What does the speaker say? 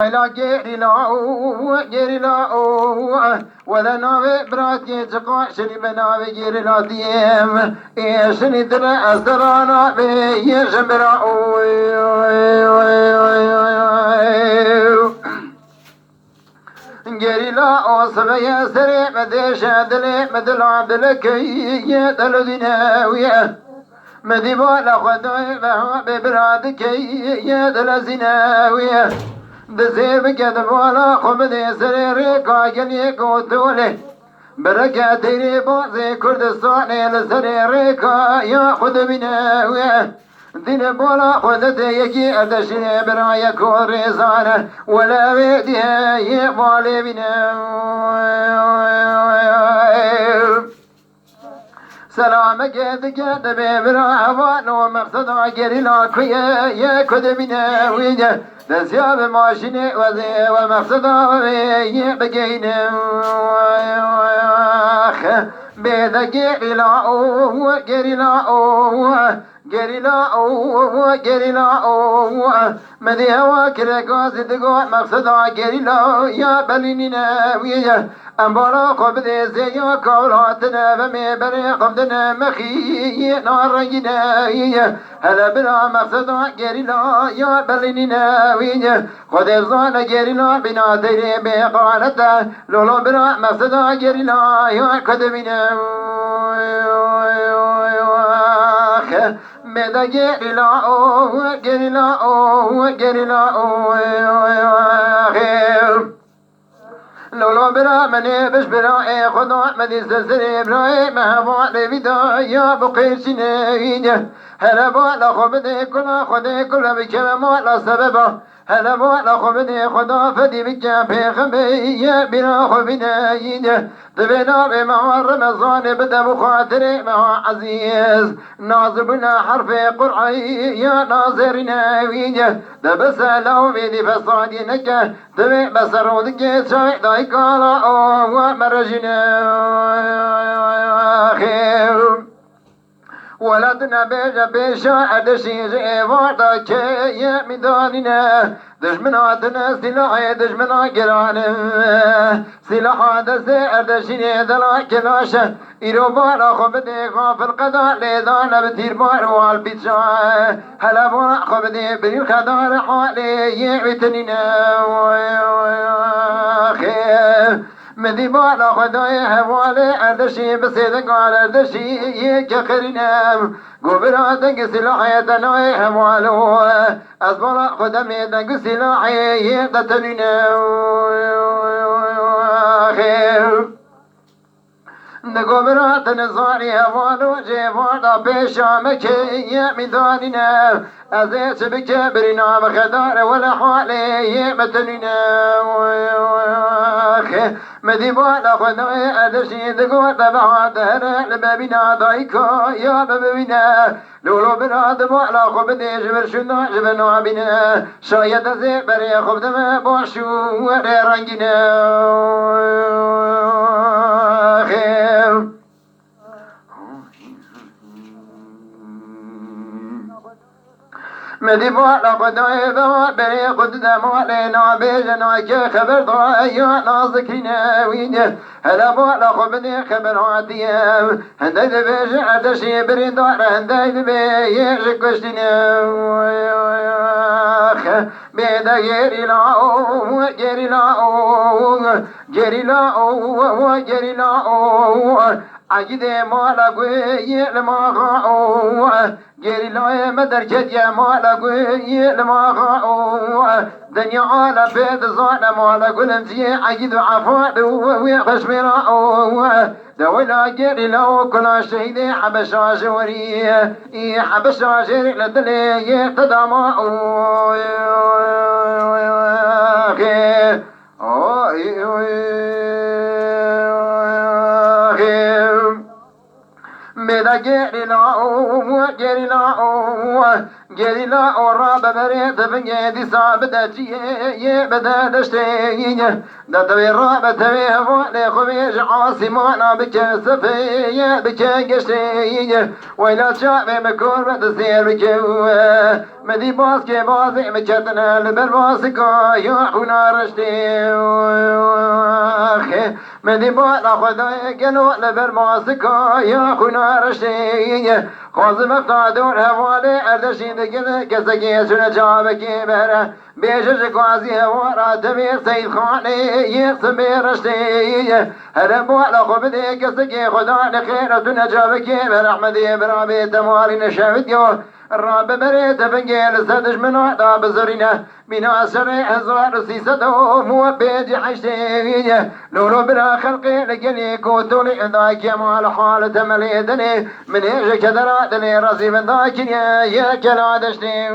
لا جيري لا ولا ناوي براتي تقع شري بناوي جيري لا ديم شني درا أسرانا بي يجمرا جيري لا أوصف يا سري مديش دلي مدل عبدلك يدل ديناوية مدي بولا خدوي بها ببرادك يدل زيناوية دزيب كذب ولا خبدي سريري كاجلي كوتولي بركاتي بوزي كردستاني لسريري كا خذ بناوي دين بولا خذتي يجي أدشني برايا كوريزانة ولا بيديها يبالي بناوي سلامك يدك ببرا عوان ومقصد عقري لاكوية يا كدبنا ويجا دسياب ماشيني وزي ومقصد عوية بقينا بيدك إلاؤه قريلا مدي هوا كركاز دقوا مقصد قريلا يا بليننا ويا أمبارا قبضي زيا كولاتنا فمي بري قبضنا مخي نارينا هلا برا مقصد قريلا يا بليننا ويا خد ارزان قريلا بنا تري بقالتا لولو برا مقصد قريلا يا كدبنا مدا قريلا لولو برا مني بش برا خدا مدي سلسلي براي مهبا لبدا يا بقيشني هلا بالا خبدي كلا خدي كلا بكم مالا سببا هلا بالا خبدي خدا فدي بكم بخبي بلا خبدي تبنا بمع رمضان بدا بخاطري مع عزيز ناظرنا حرف قرعي يا ناظرنا وينه دبس لو بيدي فصادي نكه تبي بسرودك شاي دايكالا ومرجنا خير ولدنا بيجا بيشا أدشي زيفاتا كي يا ميداننا دشمناتنا سلاحي دشمنا قرانم سلاحا دسي أدشيني دلا كلاشا إيرو بارا خبدي خاف القضاء ليدانا بتير بار والبيتشا هلا بارا خبدي بريل خدار حالي يعتنينا خير مدي بالا خداي حوالي أردشي بسيدك على أردشي يكخرنا قبراتك سلاحي تنوي حوالو أصبر خدمي تك سلاحي يقتلنا خير نقبرات نصاري هوالو جيفانا بيشا مكي ميداننا أزيت بكبرنا بخدار ولا حالي متننا مدي بالا خدوي أدشي دقوة بعد هنا لبابنا دايكا يا بابنا لولو براد بالا خبدي جبر شنا جبنا بنا شايد زي بري خبدما باشو وري رنجنا خير مدي بالا خدوي بما بري خد دمالينا بيجنا كي خبر ضايا نازكينا وينه هلا بالا خبدي خبر عادية هنداي بيج عدشي بري دار هنداي بيج كشتنا بيدا جري لا عجد مالا قوي لما غاو جري لا مدر جديا مالا قوي لما غاو دنيا على بيت زانا مالا قلن زي عجد عفاد وخشمي راو دولا جري لا كل شيء حبشا جوري حبشا جري لدلي تداما بدا جري لا قليلا أورا ببري تفنجي دي صابدة جيه بدا دشتيني دا توي رابة توي هفوالي خبيش عاصمانا بكسفية بكشتيني ويلا شعبي مكور بتسير بكوه مدي باسكي بازي مكتنا لبرباسكا يحونا رشتي مدي بالا خداي قلو لبرباسكا يحونا رشتي خوز مفتادور هوالي اردشين دقل كسكي سنة جابكي بهره بيشش قوازي هوارا تبير سيد خاني يقسم بيرشتي هربو على خبدي كسكي خدا لخير سنة جابكي برحمدي برابي تماري نشاوتيو الراب بريت بنجيل سدش من وحدا بزرينه بنا سري هزار سيسدو مو بيجي حشتي لولو بلا خلقي لقلي كوتولي ذاك يا مال حالة مليدني من ايش كدراتني راسي من ذاك يا كلا دشتي